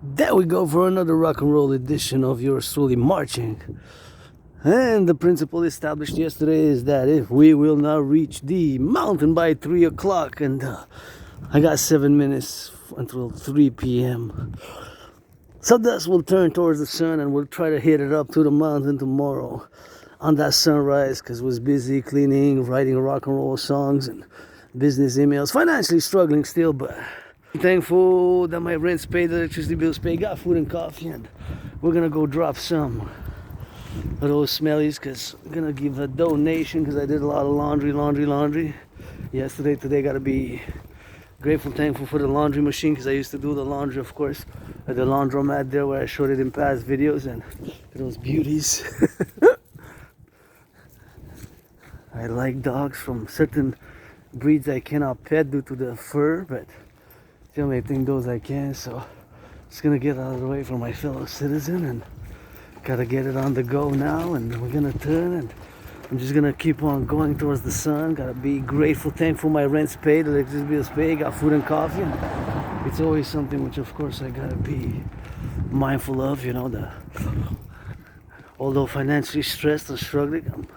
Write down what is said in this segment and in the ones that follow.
There we go for another rock and roll edition of yours truly marching. And the principle established yesterday is that if we will not reach the mountain by 3 o'clock, and I got 7 minutes until 3 p.m. So thus we'll turn towards the sun and we'll try to hit it up to the mountain tomorrow on that sunrise, because was busy cleaning, writing rock and roll songs and business emails. Financially struggling still, but I'm thankful that my rent's paid, electricity bills paid, got food and coffee, and we're gonna go drop some of those smellies, because I'm gonna give a donation, because I did a lot of laundry yesterday. Today gotta be grateful, thankful for the laundry machine, because I used to do the laundry, of course, at the laundromat there where I showed it in past videos, and those beauties. I like dogs from certain breeds I cannot pet due to the fur, but still may think those I can, so just gonna get out of the way for my fellow citizen, and gotta get it on the go now, and we're gonna turn, and I'm just gonna keep on going towards the sun. Gotta be grateful, thankful my rent's paid, electricity bills paid, got food and coffee, and it's always something which of course I gotta be mindful of, you know, although financially stressed and struggling, I'm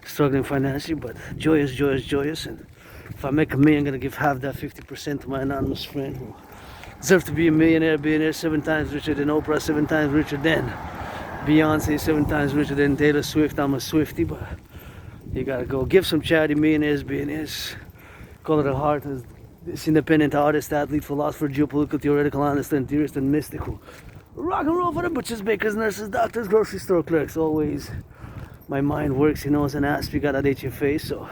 struggling financially, but joyous, and if I make $1 million, I'm gonna give half that, 50%, to my anonymous friend who deserves to be a billionaire, 7 times richer than Oprah, 7 times richer than Beyonce, 7 times richer than Taylor Swift. I'm a Swiftie, but you gotta go give some charity. Billionaires, call it a heart. This independent artist, athlete, philosopher, geopolitical, theoretical, honest, and theorist, and mystical. Rock and roll for the butchers, bakers, nurses, doctors, grocery store clerks. Always my mind works, you know, as an asp, you gotta date your face. So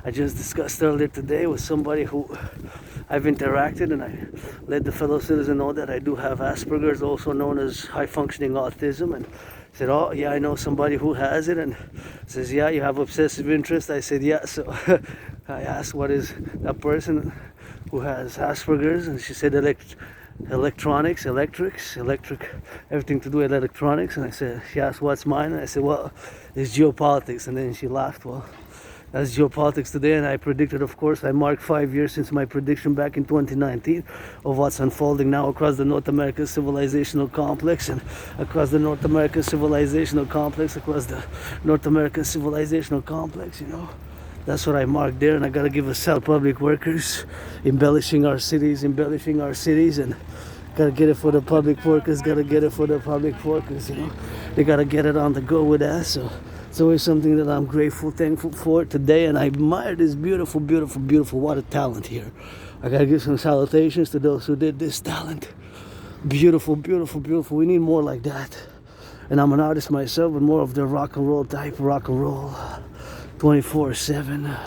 I just discussed earlier today with somebody who I've interacted, and I let the fellow citizen know that I do have Asperger's, also known as high functioning autism, and said, oh yeah, I know somebody who has it, and says, yeah, you have obsessive interest. I said, yeah. So I asked, what is that person who has Asperger's? And she said, electric, everything to do with electronics. And I said, she asked, what's mine? And I said, well, it's geopolitics. And then she laughed. Well, that's geopolitics today, and I predicted, of course, I marked 5 years since my prediction back in 2019 of what's unfolding now across the North American civilizational complex, and across the North American civilizational complex, you know. That's what I marked there, and I gotta give a shout, public workers, embellishing our cities, and gotta get it for the public workers, you know. They gotta get it on the go with that, so it's always something that I'm grateful, thankful for today, and I admire this beautiful, what a talent here. I gotta give some salutations to those who did this talent. Beautiful. We need more like that. And I'm an artist myself, but more of the rock and roll type, 24/7,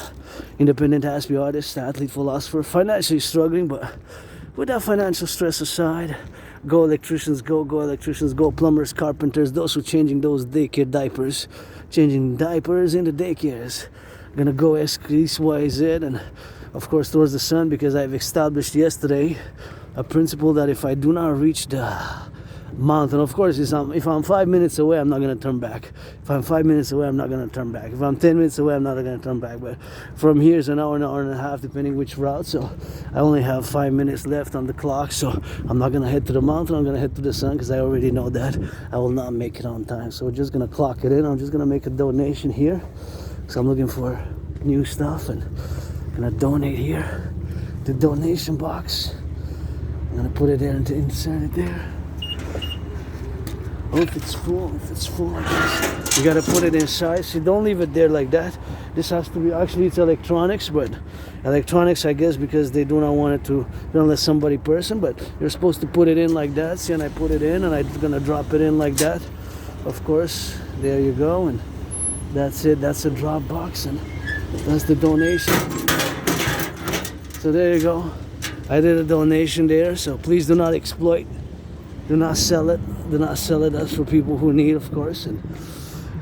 independent aspie artist, athlete, philosopher, financially struggling, but with that financial stress aside, go electricians, go plumbers, carpenters, those who changing those daycare diapers, changing diapers into daycares. Gonna go XYZ, and of course towards the sun, because I've established yesterday a principle that if I do not reach the mountain, of course, if I'm 5 minutes away, I'm not gonna turn back. If I'm 5 minutes away, I'm not gonna turn back. If I'm 10 minutes away, I'm not gonna turn back. But from here is an hour and a half, depending which route. So I only have 5 minutes left on the clock. So I'm not gonna head to the mountain. I'm gonna head to the sun, because I already know that I will not make it on time. So we're just gonna clock it in. I'm just gonna make a donation here, so I'm looking for new stuff, and gonna donate here. The donation box. I'm gonna put it there and insert it there. Oh, if it's full, I guess you gotta put it inside. See, don't leave it there like that. This has to be, actually it's electronics, but electronics, I guess, because they do not want it to, don't let somebody person, but you're supposed to put it in like that. See, and I put it in, and I'm gonna drop it in like that. Of course, there you go, and that's it. That's the drop box, and that's the donation. So there you go. I did a donation there, so please do not exploit. Do not sell it. That's for people who need, of course. And,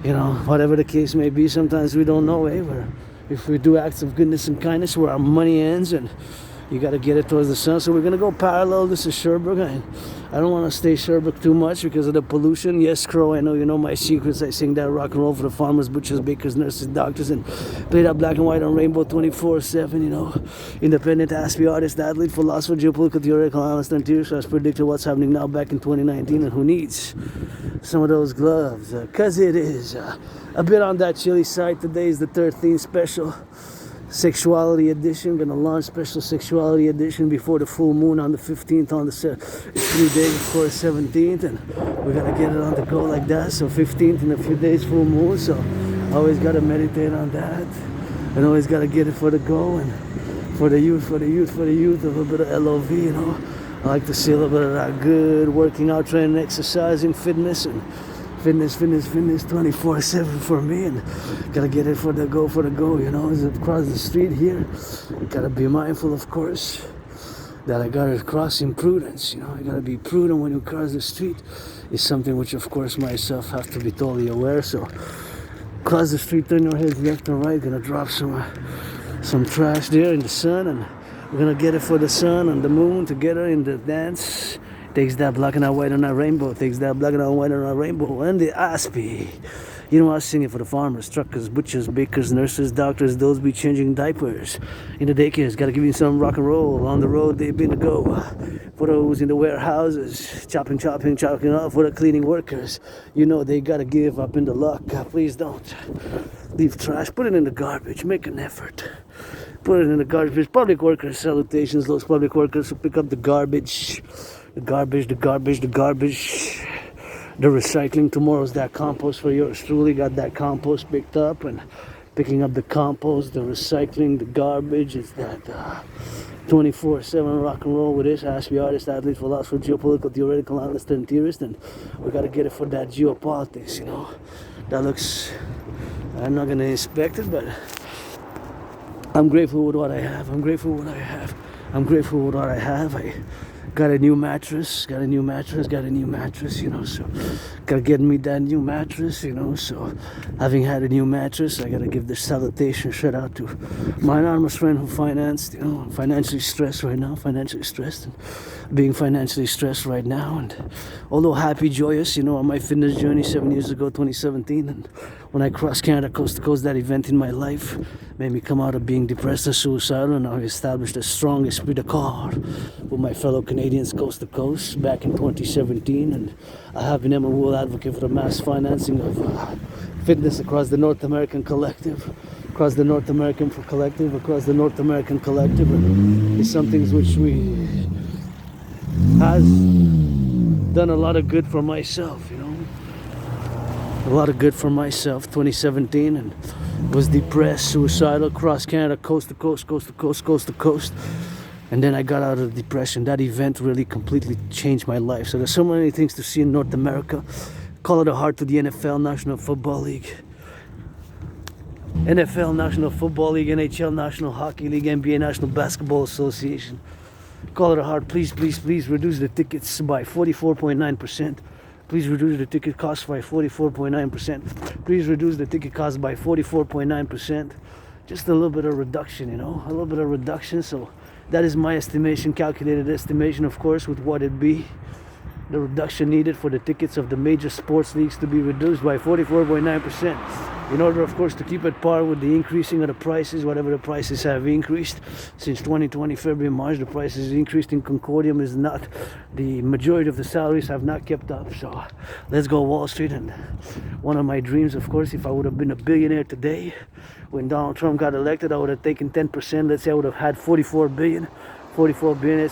you know, whatever the case may be, sometimes we don't know, where if we do acts of goodness and kindness, where our money ends, and You got to get it towards the sun. So we're going to go parallel. This is Sherbrooke. I don't want to stay Sherbrooke too much because of the pollution. Yes, Crow, I know you know my secrets. I sing that rock and roll for the farmers, butchers, bakers, nurses, doctors, and play that black and white on Rainbow 24/7, you know. Independent, aspie, artist, athlete, philosopher, geopolitical, theoretical, analyst, and theorist. So I predicted what's happening now back in 2019 and who needs some of those gloves. Because it is a bit on that chilly side. Today is the 13th special. Sexuality edition, gonna launch special sexuality edition before the full moon on the 15th on the 3 days, of course 17th, and we gotta get it on the go like that. So 15th in a few days, full moon, so always gotta meditate on that and always gotta get it for the go and for the youth, a little bit of LOV, you know. I like to see a little bit of that good working out, training, exercising, fitness, and fitness 24/7 for me, and gotta get it for the go, you know. As I cross the street here, gotta be mindful, of course, that I gotta cross in prudence, you know. I gotta be prudent when you cross the street. It's something which, of course, myself have to be totally aware. So cross the street, turn your heads left and right, gonna drop some trash there in the sun, and we're gonna get it for the sun and the moon together in the dance. Takes that black and white on that rainbow. Takes that black and white on that rainbow. And the aspie. You know, I was singing for the farmers, truckers, butchers, bakers, nurses, doctors. Those be changing diapers. In the daycares, gotta give you some rock and roll. On the road, they've been to go. For those in the warehouses, chopping up. For the cleaning workers, you know they gotta give up in the luck. Please don't leave trash. Put it in the garbage. Make an effort. Put it in the garbage. Public workers, salutations. Those public workers who pick up the garbage. The recycling. Tomorrow's that compost for yours truly. Got that compost picked up and picking up the compost, the recycling, the garbage. It's that 24/7 rock and roll with this aspie, artist, athlete, philosopher, geopolitical, theoretical, analyst, and theorist. And we got to get it for that geopolitics, you know. That looks, I'm not going to inspect it, but I'm grateful with what I have. I got a new mattress, you know, so gotta get me that new mattress, you know. So having had a new mattress, I gotta give the salutation shout out to my anonymous friend who financed, you know. I'm financially stressed right now, and being financially stressed right now, and although happy, joyous, you know, on my fitness journey 7 years ago, 2017, and when I crossed Canada coast to coast, that event in my life made me come out of being depressed and suicidal, and I established a strong esprit de corps with my fellow Canadians coast to coast back in 2017, and I have been a Renewal advocate for the mass financing of fitness across the North American collective. And it's something which has done a lot of good for myself, you know. A lot of good for myself. 2017, and was depressed, suicidal, cross Canada, coast to coast. And then I got out of depression. That event really completely changed my life. So there's so many things to see in North America. Call it a heart to the NFL, National Football League. NFL, National Football League, NHL, National Hockey League, NBA, National Basketball Association. Call it a heart. Please reduce the tickets by 44.9%. Please reduce the ticket cost by 44.9%. Please reduce the ticket cost by 44.9%. Just a little bit of reduction, you know, a little bit of reduction. So that is my estimation, calculated estimation, of course, with what it be. The reduction needed for the tickets of the major sports leagues to be reduced by 44.9%. In order, of course, to keep at par with the increasing of the prices, whatever the prices have increased since 2020, February, March, the prices increased in Concordium is not, the majority of the salaries have not kept up. So let's go Wall Street. And one of my dreams, of course, if I would have been a billionaire today, when Donald Trump got elected, I would have taken 10%. Let's say I would have had 44 billion. Let's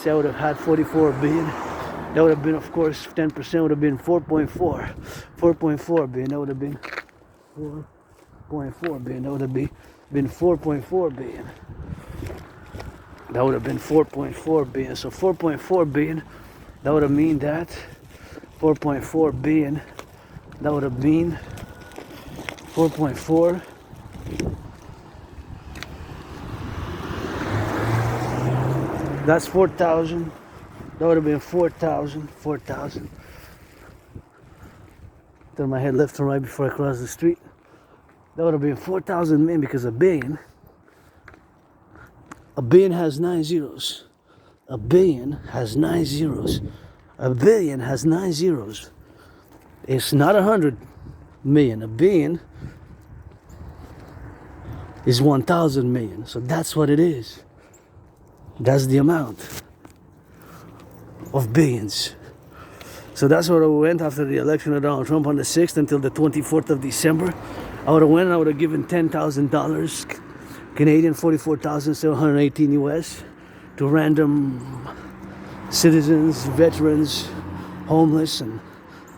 say I would have had 44 billion. That would have been, of course, 10% would have been 4.4 billion. That would have been 4.4 billion. That would have been 4.4 billion. That would have been 4.4 billion. So 4.4 billion, that would have mean that 4.4 billion, that would have been 4.4. That's 4,000. That would have been 4,000. Turn my head left and right before I cross the street. That would have been 4,000 men, because a billion A billion has 9 zeros. A billion has 9 zeros. A billion has 9 zeros. It's not 100 million. A billion is 1,000 million. So that's what it is. That's the amount of billions. So that's where I went after the election of Donald Trump on the 6th until the 24th of December. I would have went and I would have given $10,000 Canadian, 44,718 US to random citizens, veterans, homeless, and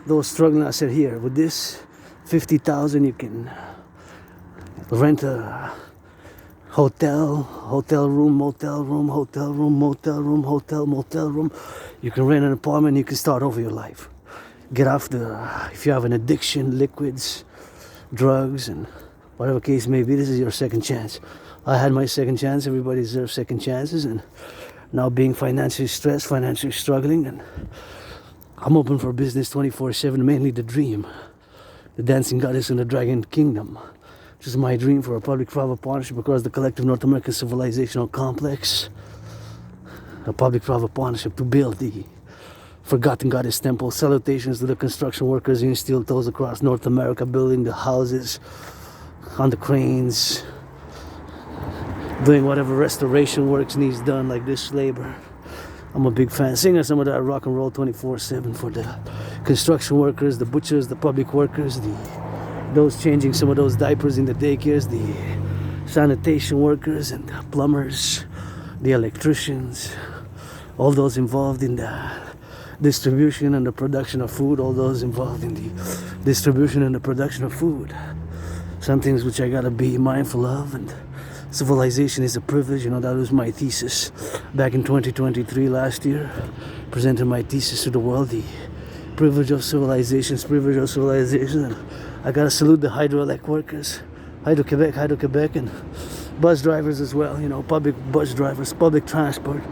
those struggling. I said, here, with this 50,000 you can rent a hotel room, motel room, hotel room, motel room, motel room. You can rent an apartment, you can start over your life. Get off if you have an addiction, liquids, drugs, and whatever case may be, this is your second chance. I had my second chance. Everybody deserves second chances, and now being financially stressed, financially struggling, and I'm open for business 24/7, mainly the dream. The dancing goddess in the dragon kingdom. This is my dream for a public-private partnership across the collective North American civilizational complex. A public-private partnership to build the forgotten goddess temple. Salutations to the construction workers in steel toes across North America, building the houses on the cranes, doing whatever restoration works needs done, like this labor. I'm a big fan. Singing some of that rock and roll 24/7 for the construction workers, the butchers, the public workers, those changing some of those diapers in the daycares, the sanitation workers and the plumbers, the electricians, all those involved in the distribution and the production of food, all those involved in the distribution and the production of food. Some things which I gotta be mindful of, and civilization is a privilege. You know, that was my thesis back in 2023 last year. Presented my thesis to the world, the privilege of civilizations, and I gotta salute the hydroelect workers, Hydro-Quebec, and bus drivers as well. You know, public bus drivers, public transport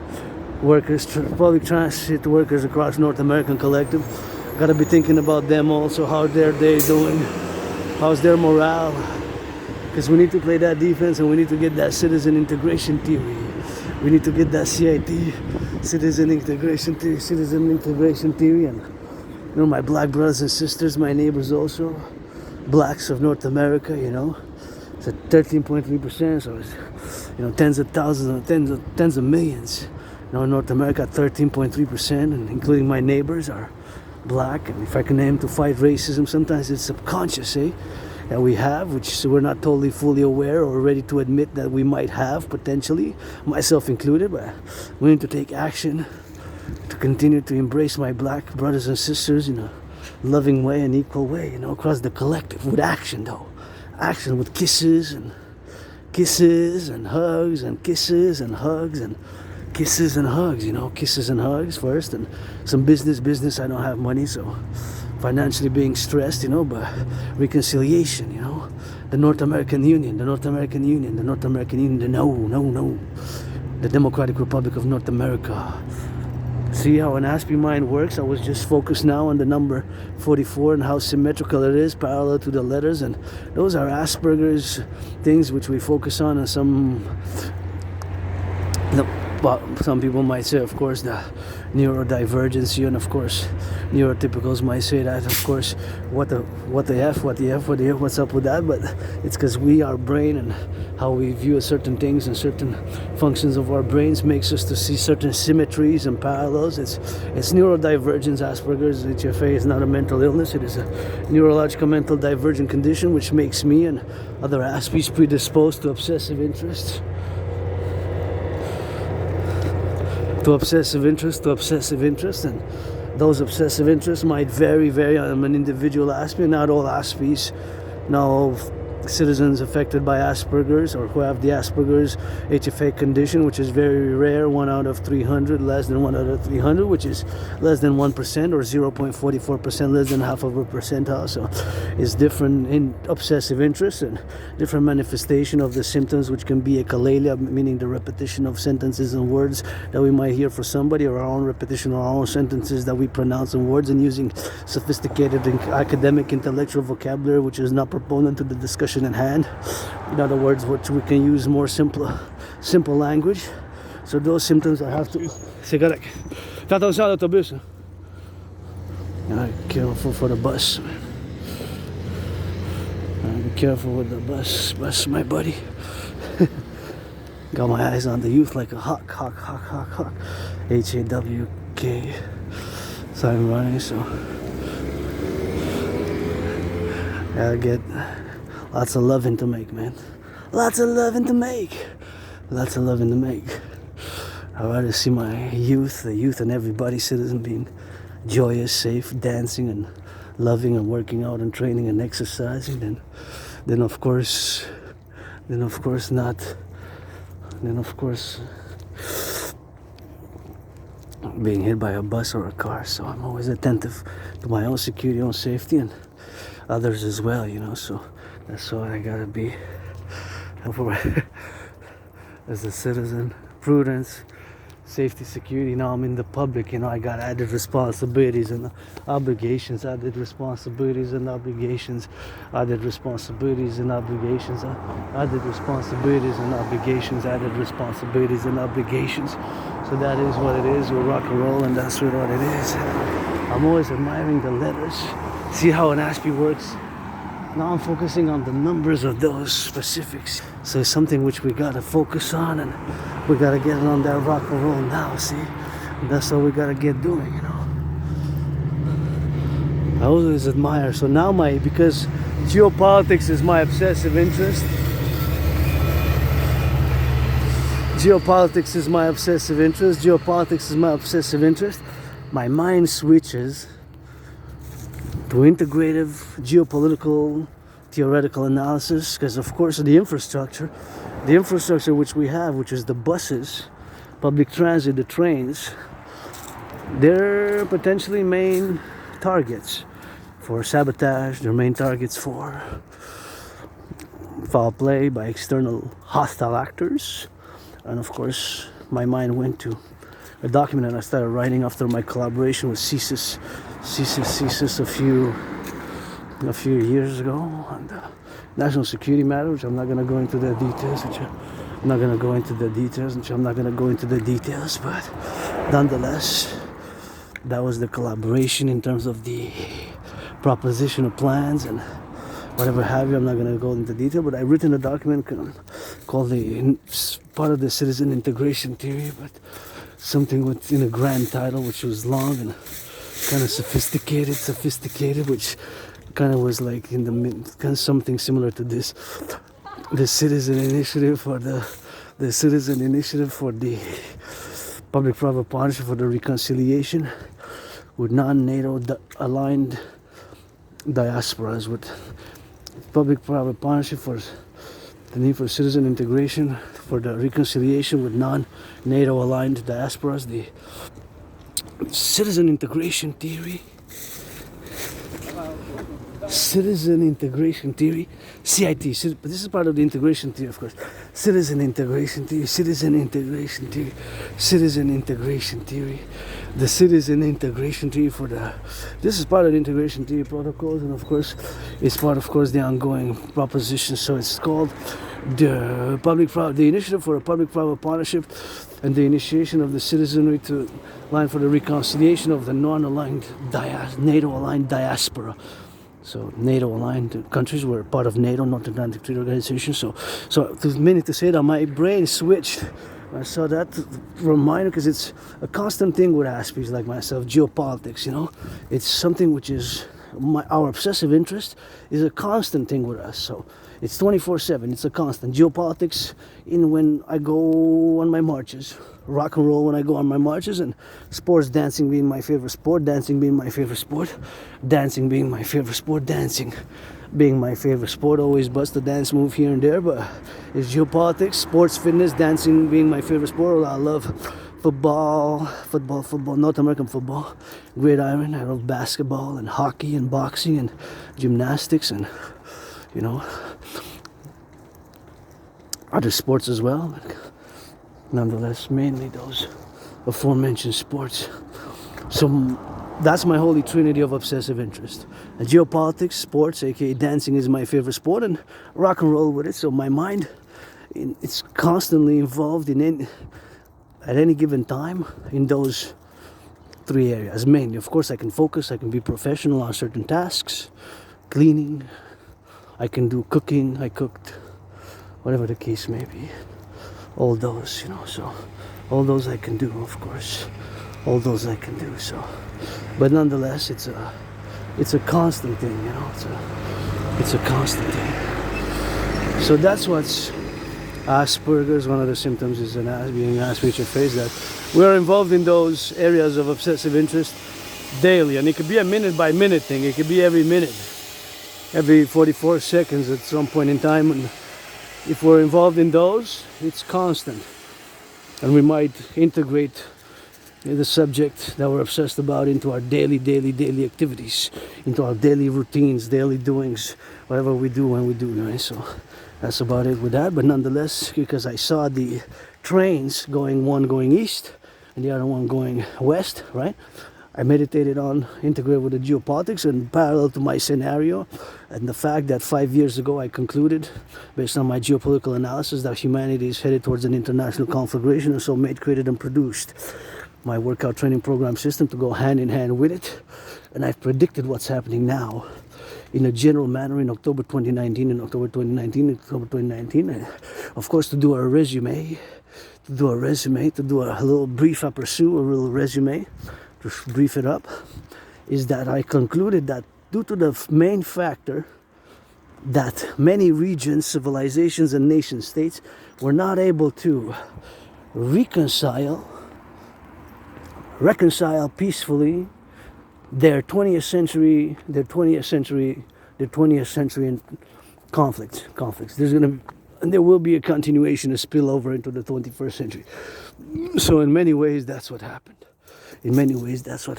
workers, public transit workers across North American collective. Gotta be thinking about them also, how their day doing, how's their morale, because we need to play that defense, and we need to get that citizen integration theory. We need to get that CIT, citizen integration theory, and you know, my black brothers and sisters, my neighbors also, blacks of North America, you know, it's at 13.3%, so it's, you know, tens of thousands, tens of millions. You know, in North America, 13.3%, and including my neighbors are black. And if I can aim to fight racism, sometimes it's subconscious, that we have, which we're not totally fully aware or ready to admit that we might have potentially, myself included. But we need to take action to continue to embrace my black brothers and sisters in a loving way and equal way, you know, across the collective, with action though. Action with kisses and hugs and kisses and hugs and kisses and hugs, you know, kisses and hugs first, and some business. I don't have money, so financially being stressed, you know, but reconciliation, you know, the North American Union, the Democratic Republic of North America. See how an Aspie mind works? I was just focused now on the number 44 and how symmetrical it is, parallel to the letters, and those are Asperger's things which we focus on, and some people might say, of course, the neurodivergency, and of course neurotypicals might say that, of course, what the F, what's up with that? But it's because our brain and how we view certain things and certain functions of our brains makes us to see certain symmetries and parallels. It's neurodivergence. Asperger's, HFA, is not a mental illness. It is a neurological mental divergent condition which makes me and other Aspies predisposed to obsessive interests. To obsessive interest, and those obsessive interests might vary on an individual Aspie. Not all Aspies, no citizens affected by Asperger's or who have the Asperger's HFA condition, which is very rare, 1 out of 300, less than 1 out of 300, which is less than 1% or 0.44%, less than half of a percentile. So it's different in obsessive interest and different manifestation of the symptoms, which can be echolalia, meaning the repetition of sentences and words that we might hear for somebody, or our own repetition or our own sentences that we pronounce in words, and using sophisticated academic intellectual vocabulary, which is not proponent to the discussion mission in hand. In other words, what we can use more simple language. So those symptoms I have to... Cigarette. Fais attention à l'autobus. Careful for the bus. Be careful with the bus, my buddy. Got my eyes on the youth like a hawk. HAWK. So I'm running, so gotta get lots of loving to make, man. Lots of loving to make. I'd rather see my youth, the youth and everybody, citizen, being joyous, safe, dancing and loving and working out and training and exercising, then of course being hit by a bus or a car. So I'm always attentive to my own security, own safety, and others as well, so that's what I gotta be as a citizen. Prudence, safety, security. Now I'm in the public, I got added responsibilities and obligations, added responsibilities and obligations, added responsibilities and obligations, added responsibilities and obligations, added responsibilities and obligations. So that is what it is. We'll rock and roll, and that's what it is. I'm always admiring the letters, see how an ASPI works. Now I'm focusing on the numbers of those specifics. So it's something which we gotta focus on, and we gotta get on that rock and roll now, see? And that's what we gotta get doing, I always admire. So now because geopolitics is my obsessive interest. My mind switches to integrative geopolitical theoretical analysis, because of course the infrastructure which we have, which is the buses, public transit, the trains, they're potentially main targets for sabotage, they're main targets for foul play by external hostile actors. And of course my mind went to a document that I started writing after my collaboration with CSIS a few years ago on the national security matter, which I'm not going to go into the details, but nonetheless, that was the collaboration in terms of the proposition of plans and whatever have you. I'm not going to go into detail, but I've written a document called part of the citizen integration theory, but something within a grand title, which was long and kind of sophisticated, which kind of was like in the kind of something similar to this, the citizen initiative for the public-private partnership for the reconciliation with non-NATO aligned diasporas, with public-private partnership for the need for citizen integration for the reconciliation with non-NATO aligned diasporas, the citizen integration theory, CIT, but this is part of the integration theory, of course. Citizen integration theory, the citizen integration theory this is part of the integration theory protocols, and of course it's part of the ongoing proposition. So it's called the initiative for a public-private partnership and the initiation of the citizenry to line for the reconciliation of the non-aligned NATO-aligned diaspora. So NATO-aligned countries were part of NATO, North Atlantic Treaty Organization. So to meaning to say that my brain switched. I saw that reminder, because it's a constant thing with ASPIs like myself, geopolitics. It's something which is our obsessive interest is a constant thing with us. So it's 24/7. It's a constant geopolitics. When I go on my marches, rock and roll when I go on my marches, and sports, dancing being my favorite sport, dancing being my favorite sport, always bust a dance move here and there, but it's geopolitics, sports, fitness, dancing being my favorite sport. I love football, North American football, gridiron. I love basketball and hockey and boxing and gymnastics and other sports as well. But nonetheless, mainly those aforementioned sports. So That's my holy trinity of obsessive interest. Geopolitics, sports, aka dancing, is my favorite sport, and rock and roll with it. So my mind, it's constantly involved at any given time in those three areas mainly. Of course, I can focus, I can be professional on certain tasks, cleaning, I can do cooking, I cooked, whatever the case may be. All those, so all those I can do, of course. All those I can do, so. But nonetheless, it's a constant thing, it's a constant thing. So that's what's Asperger's. One of the symptoms is being asked with your face, that we're involved in those areas of obsessive interest daily, and it could be a minute by minute thing. It could be every minute, every 44 seconds at some point in time, and if we're involved in those, it's constant, and we might integrate the subject that we're obsessed about into our daily activities, into our daily routines, daily doings, whatever we do when we do, right? So that's about it with that. But nonetheless, because I saw the trains one going east and the other one going west, right? I meditated on integrate with the geopolitics, and parallel to my scenario and the fact that 5 years ago I concluded, based on my geopolitical analysis, that humanity is headed towards an international conflagration, and so created and produced my workout training program system to go hand in hand with it. And I've predicted what's happening now in a general manner in October 2019 and October 2019. And of course, to do a resume, to do a little brief aperçu, a little resume, to brief it up, is that I concluded that due to the main factor that many regions, civilizations, and nation states were not able to reconcile peacefully their 20th century conflicts. There will be a continuation, a spillover into the 21st century. So in many ways, that's what happened. In many ways, that's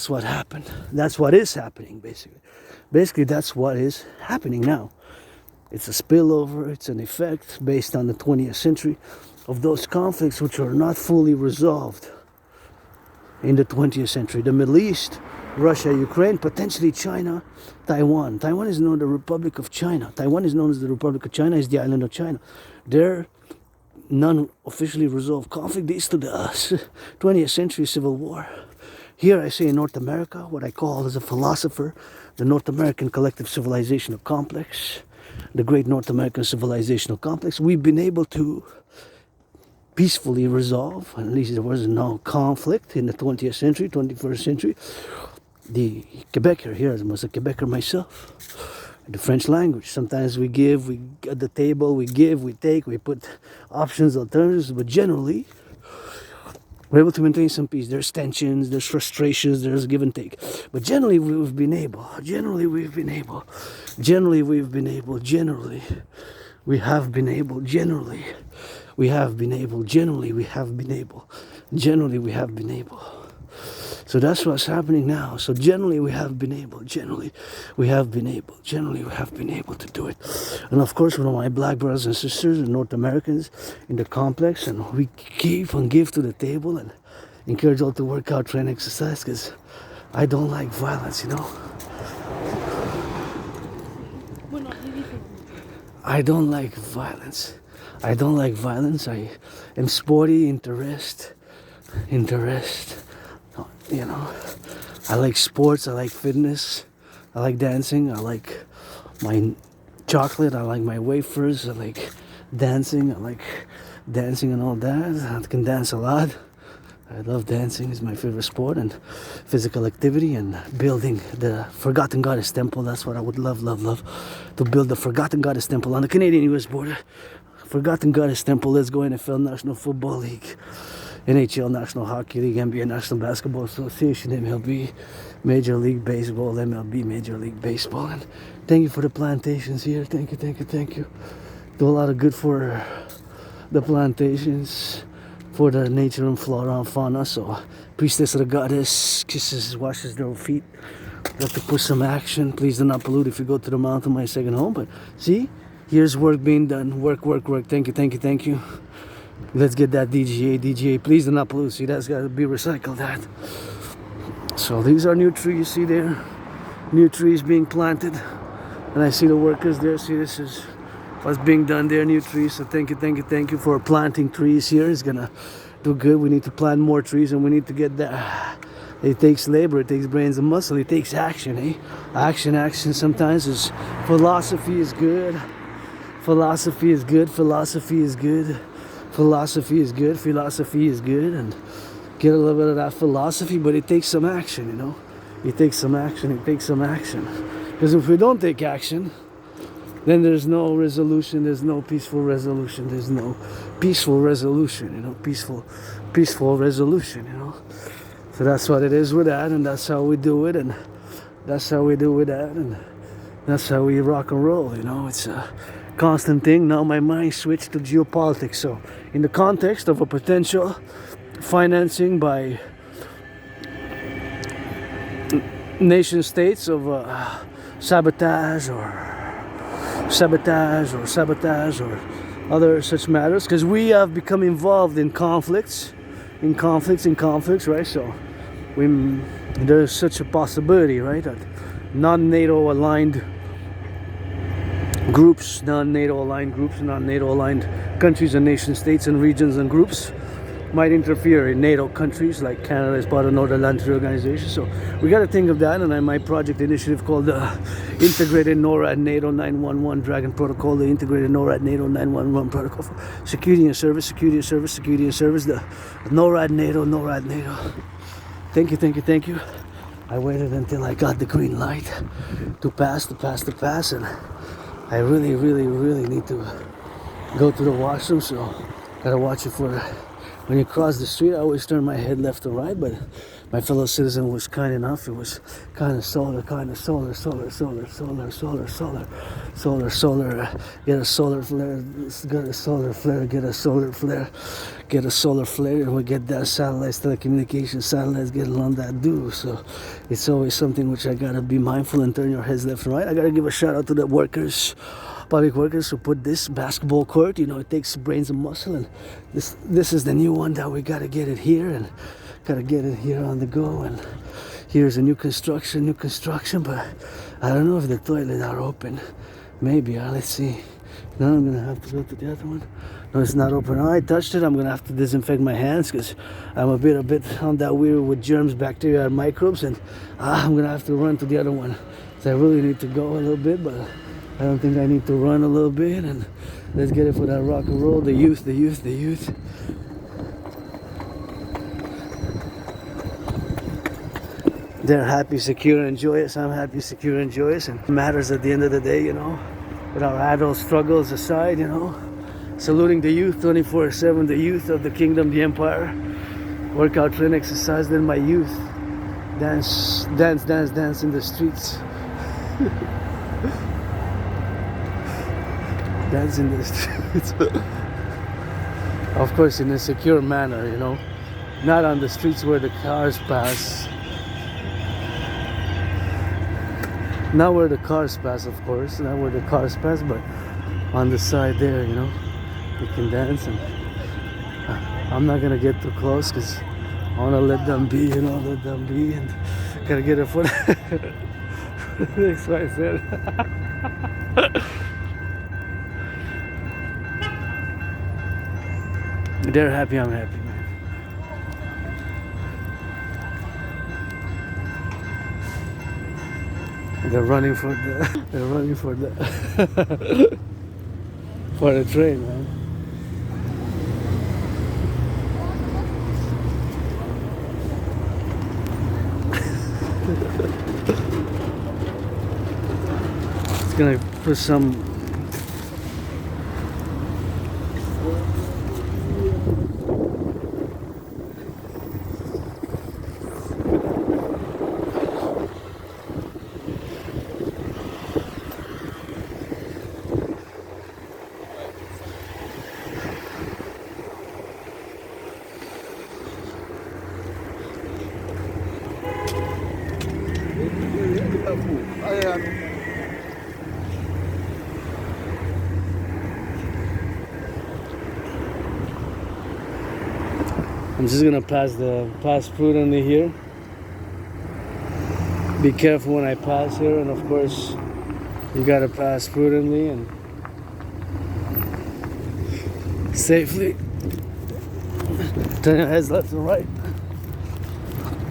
what happened. That's what is happening, basically. Basically, that's what is happening now. It's a spillover, it's an effect based on the 20th century of those conflicts which are not fully resolved in the 20th century. The Middle East, Russia, Ukraine, potentially China, Taiwan. Taiwan is known as the Republic of China. Taiwan is known as the Republic of China, is the island of China. Their non-officially resolved conflict leads to the 20th century civil war. Here I say in North America, what I call as a philosopher, the North American Collective Civilizational Complex, the great North American Civilizational Complex, we've been able to peacefully resolve, at least there was no conflict in the 20th century, 21st century. The Quebecer here, I was a Quebecer myself. The French language, sometimes we at the table, we give, we take, we put options, alternatives, but generally, we're able to maintain some peace. There's tensions, there's frustrations, there's give and take. But generally, we have been able, So that's what's happening now. So generally we have been able to do it. And of course, one of my black brothers and sisters and North Americans in the complex, and we give and give to the table and encourage all to work out, train, exercise, because I don't like violence, I don't like violence. I am sporty, interest. I like sports, I like fitness, I like dancing, I like my chocolate, I like my wafers, I like dancing and all that. I can dance a lot. I love dancing, it's my favorite sport, and physical activity, and building the Forgotten Goddess Temple. That's what I would love, to build the Forgotten Goddess Temple on the Canadian-US border. Forgotten Goddess Temple. Let's go NFL National Football League, NHL National Hockey League, NBA National Basketball Association, MLB, Major League Baseball, MLB, Major League Baseball. And thank you for the plantations here. Thank you. Do a lot of good for the plantations, for the nature and flora and fauna. So priestess of the goddess kisses, washes their feet. Got to put some action. Please do not pollute if you go to the mountain, my second home. But see, here's work being done. Work. Thank you. Let's get that DGA. Please do not pollute. See, that's got to be recycled. That. So these are new trees. See there, new trees being planted, and I see the workers there. See, this is what's being done there. New trees. So thank you for planting trees here. It's gonna do good. We need to plant more trees, and we need to get that. It takes labor. It takes brains and muscle. It takes action. Action. Sometimes is philosophy is good. Philosophy is good, and get a little bit of that philosophy, but it takes some action, It takes some action. Because if we don't take action, then there's no resolution, there's no peaceful resolution, peaceful resolution, So that's what it is with that, and that's how we do it, and that's how we do with that, and that's how we rock and roll, It's a constant thing. Now my mind switched to geopolitics. So in the context of a potential financing by nation states of sabotage or other such matters, because we have become involved in conflicts, right? So there's such a possibility, right, that non-NATO aligned groups, non-NATO aligned countries and nation states and regions and groups might interfere in NATO countries, like Canada is part of North Atlantic Organization. So we got to think of that, and my project initiative called the Integrated NORAD NATO 911 Dragon Protocol, the Integrated NORAD NATO 911 Protocol for Security and Service, the NORAD NATO. Thank you. I waited until I got the green light to pass, and I really need to go to the washroom, so gotta watch it for when you cross the street. I always turn my head left to right, but my fellow citizen was kind enough. It was kind of solar. Get a solar flare, and we get that satellites, telecommunication satellites getting on that do. So it's always something which I gotta be mindful and turn your heads left and right. I gotta give a shout out to the workers, public workers, who put this basketball court. It takes brains and muscle, and this is the new one that we gotta get it here, and gotta get it here on the go. And here's a new construction, but I don't know if the toilets are open. Maybe, let's see. Now I'm gonna have to go to the other one. No, it's not open. I touched it. I'm gonna have to disinfect my hands because I'm a bit on that weird with germs, bacteria, and microbes, and I'm gonna have to run to the other one. So I really need to go a little bit, but I don't think I need to run a little bit. And let's get it for that rock and roll. The youth. They're happy, secure, and joyous. I'm happy, secure, and joyous. And it matters at the end of the day, with our adult struggles aside, Saluting the youth 24/7, the youth of the kingdom, the empire. Workout, train, exercise, then my youth. Dance in the streets. Dance in the streets. Of course, in a secure manner, Not on the streets where the cars pass. Not where the cars pass, of course. Not where the cars pass, but on the side there, You can dance, and I'm not gonna get too close because I wanna let them be, and gotta get a foot. That's what I said. They're happy, I'm happy, man. They're running for the train, man. It's gonna put some I'm just gonna pass prudently here. Be careful when I pass here, and of course you gotta pass prudently and safely. Turn your heads left and right.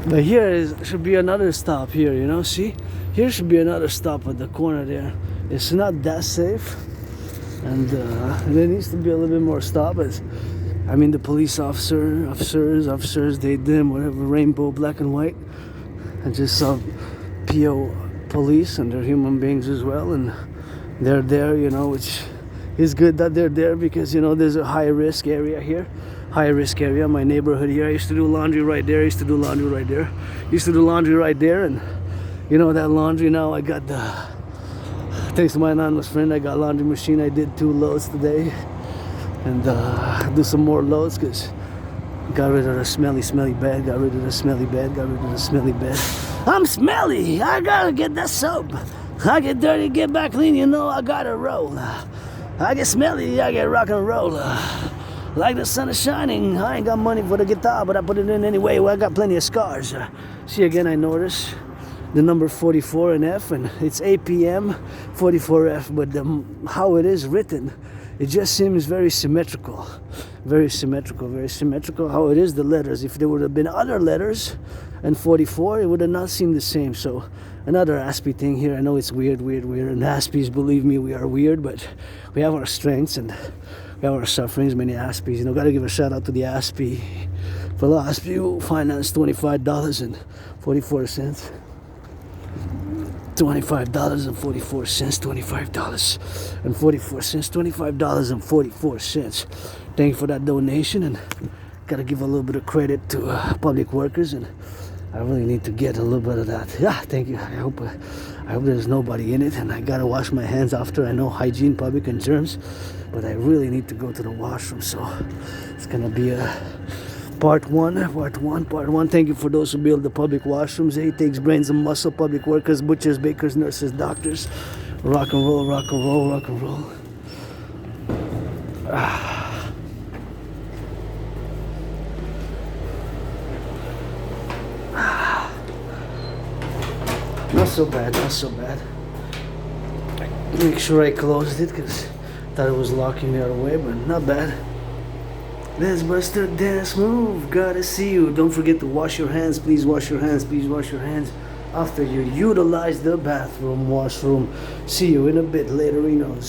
But here should be another stop here, you know, see? Here should be another stop at the corner there. It's not that safe, and there needs to be a little bit more stop. But I mean, the police officers, they dim whatever, rainbow, black and white. I just saw PO police, and they're human beings as well, and they're there, you know, which is good that they're there, because, you know, there's a high risk area here. High risk area, my neighborhood here. I used to do laundry right there. Used to do laundry right there, and you know, that laundry now, I got the, thanks to my anonymous friend, I got laundry machine. I did 2 loads today, and do some more loads, because got rid of the smelly bed. I'm smelly. I gotta get that soap. I get dirty, get back clean. You know, I gotta roll. I get smelly, I get rock and roll. Like the sun is shining. I ain't got money for the guitar, but I put it in anyway. Well, I got plenty of scars. See, again, I noticed the number 44 in F, and it's APM 44F, but how it is written, it just seems very symmetrical. Very symmetrical how it is, the letters. If there would have been other letters and 44, it would have not seemed the same. So another ASPI thing here. I know it's weird, and ASPIs, believe me, we are weird, but we have our strengths and we have our sufferings. Many ASPIs, you know, gotta give a shout out to the ASPI. Fellow ASPI who financed $25.44. $25.44. Thank you for that donation, and gotta give a little bit of credit to public workers, and I really need to get a little bit of that. Yeah, thank you. I hope there's nobody in it, and I gotta wash my hands after. I know hygiene, public, and germs, but I really need to go to the washroom, so it's gonna be a part one. Thank you for those who build the public washrooms. It takes brains and muscle. Public workers, butchers, bakers, nurses, doctors. Rock and roll. Not so bad. Make sure I closed it, because I thought it was locking the other way, but not bad. Let's bust a dance move. Gotta see you. Don't forget to wash your hands. Please wash your hands after you utilize the bathroom, washroom. See you in a bit, later, Renos.